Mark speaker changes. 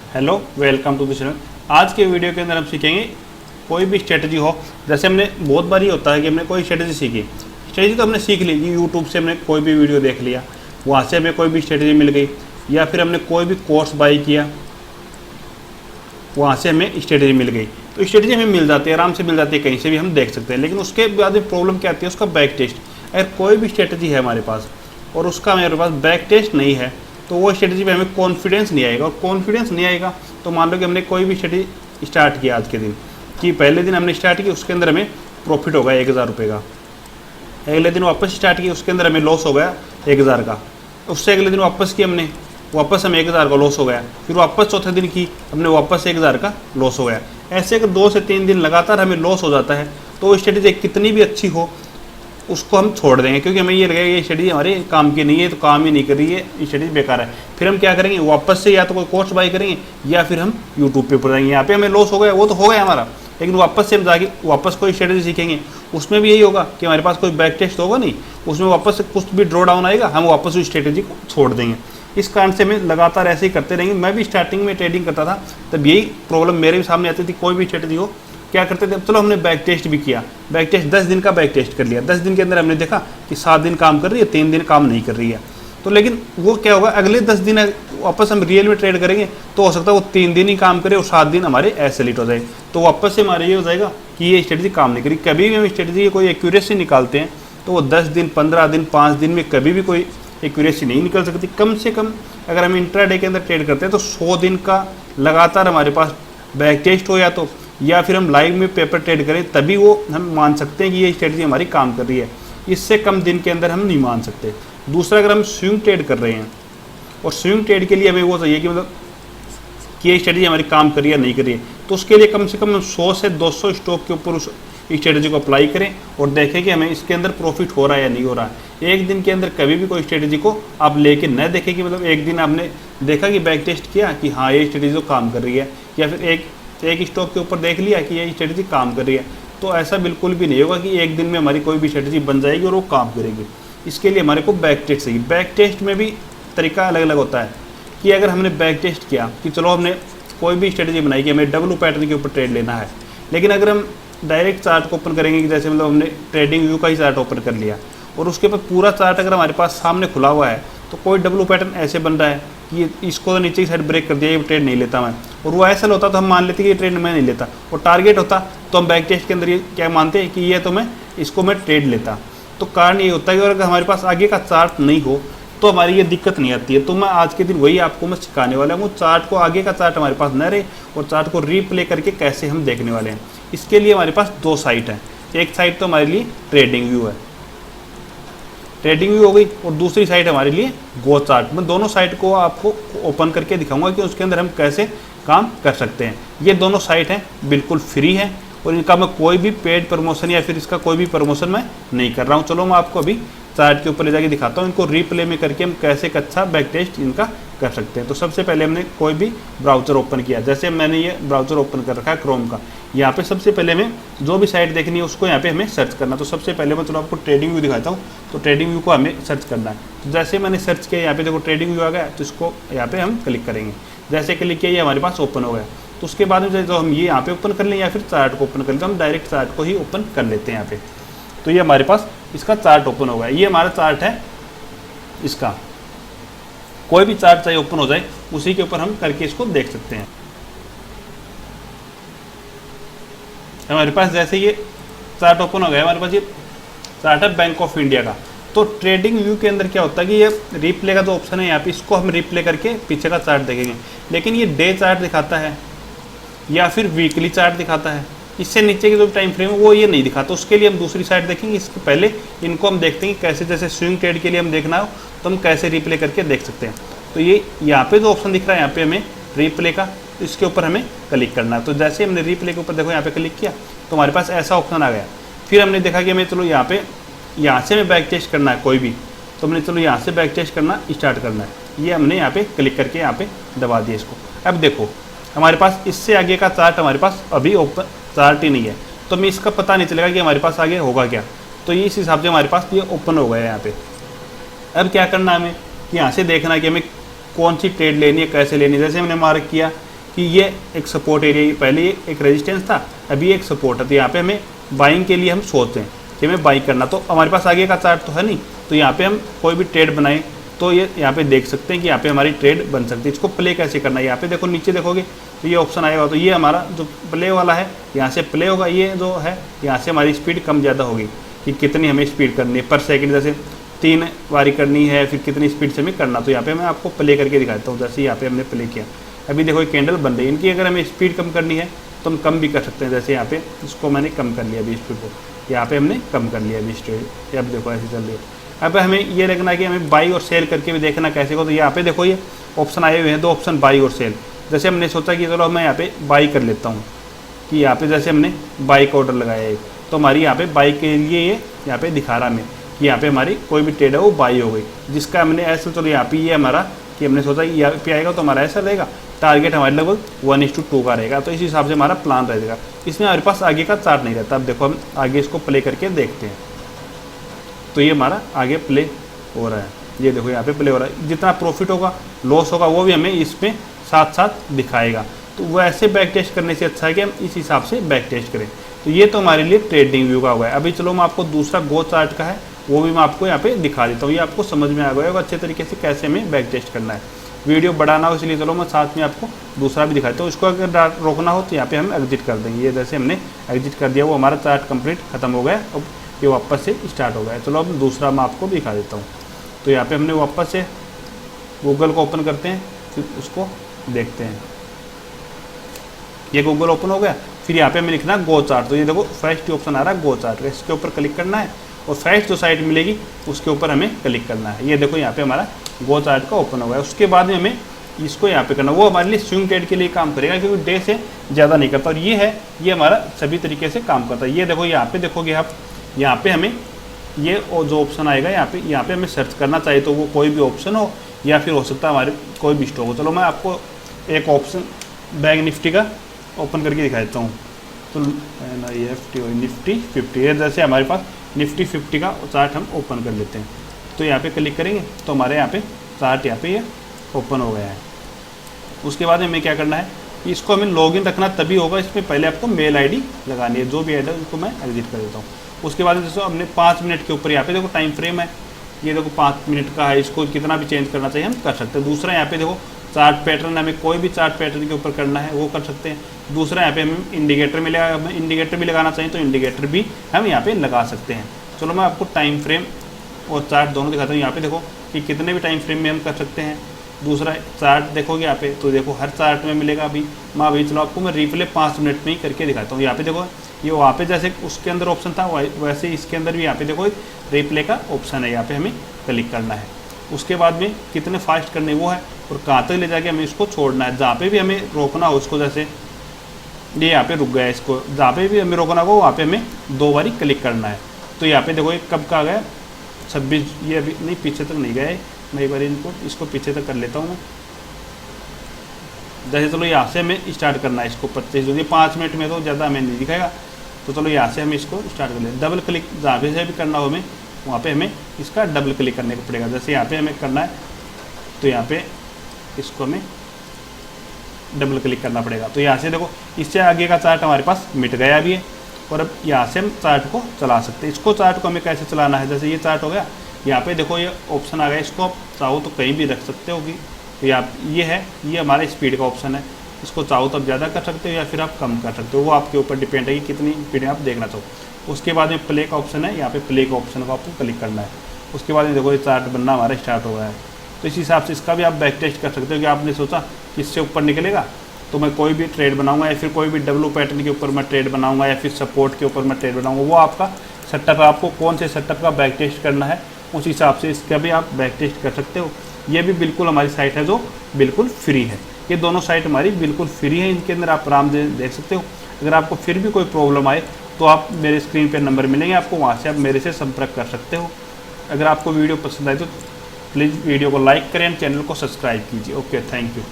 Speaker 1: Hello, welcome to the channel. आज के video के अंदर हम सीखेंगे कोई भी स्ट्रेटजी हो। जैसे हमने बहुत बार ये होता है कि हमने कोई स्ट्रेटजी सीखी, स्ट्रेटजी तो हमने सीख ली, यूट्यूब से हमने कोई भी वीडियो देख लिया, वहाँ से हमें कोई भी स्ट्रेटजी मिल गई, या फिर हमने कोई भी कोर्स बाई किया, वहाँ से हमें स्ट्रेटजी मिल गई। तो स्ट्रेटजी हमें मिल जाती है, आराम से मिल जाती है, कहीं से भी हम देख सकते हैं। लेकिन उसके बाद में प्रॉब्लम क्या आती है, उसका बैक टेस्ट। अगर कोई भी स्ट्रेटजी है हमारे पास और उसका मेरे पास बैक टेस्ट नहीं है, तो वो स्ट्रेटजी में हमें कॉन्फिडेंस नहीं आएगा। और कॉन्फिडेंस नहीं आएगा तो मान लो कि हमने कोई भी स्ट्रेटजी स्टार्ट किया आज के दिन, कि पहले दिन हमने स्टार्ट किया, उसके अंदर हमें प्रॉफिट हो गया 1000 रुपये का। अगले दिन वापस स्टार्ट किया, उसके अंदर हमें लॉस हो गया 1000 का। उससे अगले दिन वापस किया हमने, वापस हमें 1000 का लॉस हो गया। फिर वापस चौथे दिन की, हमने वापस 1000 का लॉस हो गया। ऐसे अगर 2 से 3 दिन लगातार हमें लॉस हो जाता है, तो वो स्ट्रेटजी कितनी भी अच्छी हो उसको हम छोड़ देंगे, क्योंकि हमें ये लगेगा ये स्ट्रेटजी हमारे काम की नहीं है, तो काम ही नहीं कर रही है, ये स्ट्रेटजी बेकार है। फिर हम क्या करेंगे, वापस से या तो कोई कोर्स बाई करेंगे या फिर हम यूट्यूब पे पढ़ जाएंगे। यहाँ पे हमें लॉस हो गया, वो तो हो गया हमारा, लेकिन वापस से हम जाके वापस कोई स्ट्रेटजी सीखेंगे, उसमें भी यही होगा कि हमारे पास कोई बैक टेस्ट होगा नहीं, उसमें वापस से कुछ भी ड्रॉ डाउन आएगा, हम वापस उस स्ट्रेटजी को छोड़ देंगे। इस कारण से हमें लगातार ऐसे ही करते रहेंगे। मैं भी स्टार्टिंग में ट्रेडिंग करता था, तब यही प्रॉब्लम मेरे भी सामने आती थी। कोई भी स्ट्रेटजी हो, क्या करते थे, चलो हमने बैक टेस्ट भी किया, बैक टेस्ट 10 दिन का बैक टेस्ट कर लिया। 10 दिन के अंदर हमने देखा कि 7 दिन काम कर रही है, 3 दिन काम नहीं कर रही है। तो लेकिन वो क्या होगा, अगले 10 दिन वापस हम रियल में ट्रेड करेंगे, तो हो सकता है वो 3 दिन ही काम करे और 7 दिन हमारे एसएलिट हो जाए। तो वापस से हमारे ये हो जाएगा कि ये स्ट्रेटजी काम नहीं करी। कभी भी हम स्ट्रेटजी की कोई एक्यूरेसी निकालते हैं, तो वो 10 दिन, 15 दिन, 5 दिन में कभी भी कोई एक्यूरेसी नहीं निकल सकती। कम से कम अगर हम इंट्राडे के अंदर ट्रेड करते हैं, तो 100 दिन का लगातार हमारे पास बैक टेस्ट हो, या फिर हम लाइव में पेपर ट्रेड करें, तभी वो हम मान सकते हैं कि ये स्ट्रेटजी हमारी काम कर रही है। इससे कम दिन के अंदर हम नहीं मान सकते। दूसरा, अगर हम स्विंग ट्रेड कर रहे हैं, और स्विंग ट्रेड के लिए हमें वो चाहिए कि मतलब कि ये स्ट्रेटजी हमारी काम कर रही है नहीं कर रही है, तो उसके लिए कम से कम हम 100 से 200 स्टॉक के ऊपर उस स्ट्रेटजी को अप्लाई करें और देखें कि हमें इसके अंदर प्रॉफिट हो रहा है या नहीं हो रहा है। एक दिन के अंदर कभी भी कोई स्ट्रेटजी को आप लेके न देखें कि मतलब एक दिन आपने देखा कि बैक टेस्ट किया कि हाँ ये स्ट्रेटजी तो काम कर रही है, या फिर एक स्टॉक के ऊपर देख लिया कि ये स्ट्रेटजी काम कर रही है। तो ऐसा बिल्कुल भी नहीं होगा कि एक दिन में हमारी कोई भी स्ट्रेटजी बन जाएगी और वो काम करेगी। इसके लिए हमारे को बैक टेस्ट चाहिए। बैक टेस्ट में भी तरीका अलग अलग होता है कि अगर हमने बैक टेस्ट किया कि चलो हमने कोई भी स्ट्रेटजी बनाई कि हमें डब्ल्यू पैटर्न के ऊपर ट्रेड लेना है, लेकिन अगर हम डायरेक्ट चार्ट को ओपन करेंगे कि जैसे मतलब हमने ट्रेडिंग व्यू का ही चार्ट ओपन कर लिया और उसके ऊपर पूरा चार्ट अगर हमारे पास सामने खुला हुआ है, तो कोई डब्ल्यू पैटर्न ऐसे बन रहा है कि इसको तो नीचे की साइड ब्रेक कर दिया, ये ट्रेड नहीं लेता मैं, और वो ऐसा होता तो हम मान लेते कि ये ट्रेड मैं नहीं लेता, और टारगेट होता तो हम बैक टेस्ट के अंदर ये क्या मानते हैं कि ये तो मैं इसको मैं ट्रेड लेता। तो कारण ये होता है कि अगर हमारे पास आगे का चार्ट नहीं हो तो हमारी ये दिक्कत नहीं आती है। तो मैं आज के दिन वही आपको मैं सिखाने वाला हूँ, चार्ट को, आगे का चार्ट हमारे पास न रहे और चार्ट को रीप्ले करके कैसे हम देखने वाले हैं। इसके लिए हमारे पास 2 साइट हैं। एक साइट तो हमारे लिए ट्रेडिंग व्यू है, ट्रेडिंग व्यू हो गई, और दूसरी साइट हमारे लिए गो चार्ट। मैं दोनों साइट को आपको ओपन करके दिखाऊंगा कि उसके अंदर हम कैसे काम कर सकते हैं। ये दोनों साइट हैं, बिल्कुल फ्री है, और इनका मैं कोई भी पेड प्रमोशन या फिर इसका कोई भी प्रमोशन मैं नहीं कर रहा हूँ। चलो मैं आपको अभी चार्ट के ऊपर ले जाके दिखाता हूँ, इनको रीप्ले में करके हम कैसे एक अच्छा बैक टेस्ट इनका कर सकते हैं। तो सबसे पहले हमने कोई भी ब्राउज़र ओपन किया, जैसे मैंने ये ब्राउज़र ओपन कर रखा है क्रोम का। यहाँ पे सबसे पहले हमें जो भी साइट देखनी है उसको यहाँ पे हमें सर्च करना। तो सबसे पहले मैं चलो आपको ट्रेडिंग व्यू दिखाता हूँ। तो ट्रेडिंग व्यू को हमें सर्च करना है। तो जैसे मैंने सर्च किया, यहाँ पे देखो ट्रेडिंग व्यू आ गया, तो इसको यहाँ पे हम क्लिक करेंगे। जैसे क्लिक किया, ये हमारे पास ओपन हो गया। तो उसके बाद में जो हम ये यहाँ पे ओपन कर लें या फिर चार्ट को ओपन कर लें, तो हम डायरेक्ट चार्ट को ही ओपन कर लेते हैं यहाँ पे। तो ये हमारे पास इसका चार्ट ओपन हो गया। ये हमारा चार्ट है इसका। कोई भी चार्ट चाहे ओपन हो जाए, उसी के ऊपर हम करके इसको देख सकते हैं। हमारे पास जैसे ये चार्ट ओपन हो गया, हमारे पास ये चार्ट है बैंक ऑफ इंडिया का। तो ट्रेडिंग व्यू के अंदर क्या होता है कि ये रिप्ले का जो ऑप्शन है यहाँ पे, इसको हम रिप्ले करके पीछे का चार्ट देखेंगे। लेकिन ये डे चार्ट दिखाता है या फिर वीकली चार्ट दिखाता है, इससे नीचे की जो टाइम फ्रेम है वो ये नहीं दिखाता। उसके लिए हम दूसरी साइड देखेंगे। इसके पहले इनको हम देखते हैं कि कैसे, जैसे स्विंग ट्रेड के लिए हम देखना हो तो हम कैसे रिप्ले करके देख सकते हैं। तो ये यहाँ पे जो ऑप्शन दिख रहा है, यहाँ पे हमें रिप्ले का, इसके ऊपर हमें क्लिक करना है। तो जैसे हमने रिप्ले के ऊपर देखो यहाँ पे क्लिक किया, तो हमारे पास ऐसा ऑप्शन आ गया। फिर हमने देखा कि हमें चलो यहाँ से हमें बैक टेस्ट करना है कोई भी, तो हमने चलो यहाँ से बैक टेस्ट करना स्टार्ट करना है। ये हमने यहाँ पे क्लिक करके यहाँ पे दबा दिया इसको। अब देखो हमारे पास इससे आगे का चार्ट हमारे पास अभी ओपन चार्ट ही नहीं है, तो हमें इसका पता नहीं चलेगा कि हमारे पास आगे होगा क्या। तो ये इस हिसाब से हमारे पास ये ओपन हो गया है यहाँ पे। अब क्या करना है हमें कि यहाँ से देखना है कि हमें कौन सी ट्रेड लेनी है, कैसे लेनी है। जैसे हमने मार्क किया कि ये एक सपोर्ट एरिया, पहले ये एक रेजिस्टेंस था, अभी एक सपोर्ट है। तो यहाँ पे हमें बाइंग के लिए हम सोचते हैं कि हमें बाई करना, तो हमारे पास आगे का चार्ट तो है नहीं, तो यहाँ पे हम कोई भी ट्रेड बनाएं तो ये यहाँ पे देख सकते हैं कि यहाँ पे हमारी ट्रेड बन सकती है। इसको प्ले कैसे करना है, यहाँ पे देखो नीचे देखोगे तो ये ऑप्शन आएगा, तो ये हमारा जो प्ले वाला है यहाँ से प्ले होगा, ये जो है यहाँ से हमारी स्पीड कम ज़्यादा होगी कि कितनी हमें स्पीड करनी है पर सेकंड, जैसे 3 बारी करनी है, फिर कितनी स्पीड से हमें करना। तो यहाँ पे मैं आपको प्ले करके दिखाता हूँ। जैसे यहाँ पे हमने प्ले किया, अभी देखो ये कैंडल बन रही है। इनकी अगर हमें स्पीड कम करनी है तो हम कम भी कर सकते हैं। जैसे यहाँ पे इसको मैंने कम कर लिया अभी स्पीड को, यहाँ पे हमने कम कर लिया अभी स्पीड, अब देखो ऐसे चल रही है। अब हमें ये देखना है कि हमें बाई और सेल करके भी देखना कैसे को। तो यहाँ पे देखो ये ऑप्शन आए हुए हैं, 2 ऑप्शन बाई और सेल। जैसे हमने सोचा कि चलो मैं यहाँ पे बाई कर लेता हूँ, कि यहाँ पे जैसे हमने बाई का ऑर्डर लगाया है, तो हमारी यहाँ पे बाई के लिए ये यहाँ पे दिखा रहा हमें कि यहाँ पे हमारी कोई भी ट्रेड है वो बाई हो गई, जिसका हमने ऐसे चलो यहाँ पे ये हमारा कि हमने सोचा कि यहाँ पे आएगा तो हमारा ऐसा रहेगा, टारगेट हमारे लगभग 1:2 का रहेगा। तो इस हिसाब से हमारा प्लान रहेगा। इसमें हमारे पास आगे का चार्ट नहीं रहता। अब देखो हम आगे इसको प्ले करके देखते हैं, तो ये हमारा आगे प्ले हो रहा है। ये देखो यहाँ पे प्ले हो रहा है, जितना प्रॉफिट होगा लॉस होगा वो भी हमें इसमें साथ साथ दिखाएगा। तो वैसे बैक टेस्ट करने से अच्छा है कि हम इस हिसाब से बैक टेस्ट करें। तो ये तो हमारे लिए ट्रेडिंग व्यू का हुआ है। अभी चलो मैं आपको दूसरा गो चार्ट का है वो भी मैं आपको यहाँ पे दिखा देता हूँ, ये आपको समझ में आ गया होगा अच्छे तरीके से कैसे हमें बैक टेस्ट करना है। वीडियो बढ़ाना हो इसलिए चलो मैं साथ में आपको दूसरा भी दिखाता हूँ। इसको अगर रोकना हो तो यहाँ पे हम एग्जिट कर देंगे। ये जैसे हमने एग्जिट कर दिया, वो हमारा चार्ट कंप्लीट खत्म हो गया, अब ये वापस से स्टार्ट हो गया। चलो अब दूसरा मैं आपको दिखा देता हूँ। तो यहाँ पे हमने वापस से गूगल को ओपन करते हैं, फिर उसको देखते हैं। ये गूगल ओपन हो गया, फिर यहाँ पे हमें लिखना है गो चार्ट। तो ये देखो फर्स्ट ऑप्शन आ रहा है गो चार्ट, इसके ऊपर क्लिक करना है और फर्स्ट जो साइट मिलेगी उसके ऊपर हमें क्लिक करना है। ये देखो यहाँ पे हमारा गो चार्ट का ओपन हो गया। उसके बाद में हमें इसको यहाँ पे करना, वो हमारे लिए स्विंग ट्रेड के लिए काम करेगा क्योंकि डे से ज़्यादा नहीं करता। और ये है, ये हमारा सभी तरीके से काम करता है। ये देखो यहाँ पे देखोगे आप, यहाँ पे हमें ये जो ऑप्शन आएगा यहाँ पे हमें सर्च करना चाहिए, तो वो कोई भी ऑप्शन हो या फिर हो सकता है हमारे कोई भी स्टॉक हो। चलो मैं आपको एक ऑप्शन बैंक निफ्टी का ओपन करके दिखा देता हूँ। तो निफ्टी 50, ये जैसे हमारे पास निफ्टी 50 का चार्ट हम ओपन कर लेते हैं। तो यहाँ पे क्लिक करेंगे तो हमारे यहाँ पे चार्ट यहाँ पे ये ओपन हो गया है। उसके बाद हमें क्या करना है, इसको हमें लॉगिन रखना तभी होगा, इसमें पहले आपको मेल आईडी लगानी है, जो भी आईडी है उसको मैं एग्जिट कर देता हूँ। उसके बाद जैसे हमने 5 मिनट के ऊपर यहाँ पे देखो टाइम फ्रेम है, ये देखो 5 मिनट का है, इसको कितना भी चेंज करना चाहिए हम कर सकते हैं। दूसरा यहाँ पे देखो चार्ट पैटर्न, हमें कोई भी चार्ट पैटर्न के ऊपर करना है वो कर सकते हैं। दूसरा यहाँ पे हमें इंडिकेटर मिलेगा, हमें इंडिकेटर भी लगाना चाहिए तो इंडिकेटर भी हम यहाँ पे लगा सकते हैं। चलो मैं आपको टाइम फ्रेम और चार्ट दोनों दिखाता हूँ। यहाँ पे देखो कि कितने भी टाइम फ्रेम में हम कर सकते हैं। दूसरा चार्ट देखोगे यहाँ पे तो देखो हर चार्ट में मिलेगा। अभी चलो आपको मैं रिप्ले 5 मिनट में ही करके दिखाता हूँ। यहाँ पे देखो ये वहाँ पे जैसे उसके अंदर ऑप्शन था वैसे इसके अंदर भी यहाँ पे देखो रिप्ले का ऑप्शन है, यहाँ पे हमें क्लिक करना है। उसके बाद में कितने फास्ट करने वो है और कहाँ तक ले जाके हमें इसको छोड़ना है। जहाँ पे भी हमें रोकना हो उसको, जैसे ये यहाँ पे रुक गया, इसको जहाँ पे भी हमें रोकना हो वहाँ पे हमें 2 बारी क्लिक करना है। तो यहाँ पे देखो ये कब का आ गया 26, ये अभी नहीं पीछे तक नहीं गया है। मैं एक बार इसको पीछे तक कर लेता हूँ मैं। जैसे चलो यहाँ से हमें स्टार्ट करना है इसको 25, ये 5 मिनट में तो ज़्यादा हमें नहीं दिखाएगा। तो चलो यहाँ से हमें इसको स्टार्ट कर लें। डबल क्लिक जहाँ पे से भी करना हो हमें वहाँ पे हमें इसका डबल क्लिक करने को पड़ेगा। जैसे यहाँ पे हमें करना है तो यहाँ पे इसको हमें डबल क्लिक करना पड़ेगा। तो यहाँ से देखो इससे आगे का चार्ट हमारे पास मिट गया भी है और अब यहाँ से हम चार्ट को चला सकते हैं। इसको चार्ट को हमें कैसे चलाना है, जैसे ये चार्ट हो गया, यहाँ पे देखो ये ऑप्शन आ गया, इसको आप चाहो तो कहीं भी रख सकते हो कि तो ये है, ये हमारे स्पीड का ऑप्शन है। इसको चाहो तो आप ज़्यादा कर सकते हो या फिर आप कम कर सकते हो, वो आपके ऊपर डिपेंड है कि कितनी स्पीड आप देखना चाहो। उसके बाद में प्ले का ऑप्शन है, यहाँ पे प्ले का ऑप्शन को आपको क्लिक करना है। उसके बाद में देखो ये चार्ट बनना हमारा स्टार्ट हो गया है। तो इस हिसाब से इसका भी आप बैक टेस्ट कर सकते हो कि आपने सोचा कि इससे ऊपर निकलेगा तो मैं कोई भी ट्रेड बनाऊंगा या फिर कोई भी डब्ल्यू पैटर्न के ऊपर मैं ट्रेड बनाऊंगा या फिर सपोर्ट के ऊपर मैं ट्रेड बनाऊंगा। वो आपका सेटअप है, आपको कौन से सेटअप का बैक टेस्ट करना है उस हिसाब से इसका भी आप बैक टेस्ट कर सकते हो। ये भी बिल्कुल हमारी साइट है जो बिल्कुल फ्री है। ये दोनों साइट हमारी बिल्कुल फ्री है, इनके अंदर आप आराम से देख सकते हो। अगर आपको फिर भी कोई प्रॉब्लम आए तो आप मेरे स्क्रीन पर नंबर मिलेंगे आपको, वहाँ से आप मेरे से संपर्क कर सकते हो। अगर आपको वीडियो पसंद आए तो प्लीज़ वीडियो को लाइक करें, चैनल को सब्सक्राइब कीजिए। Okay, thank you.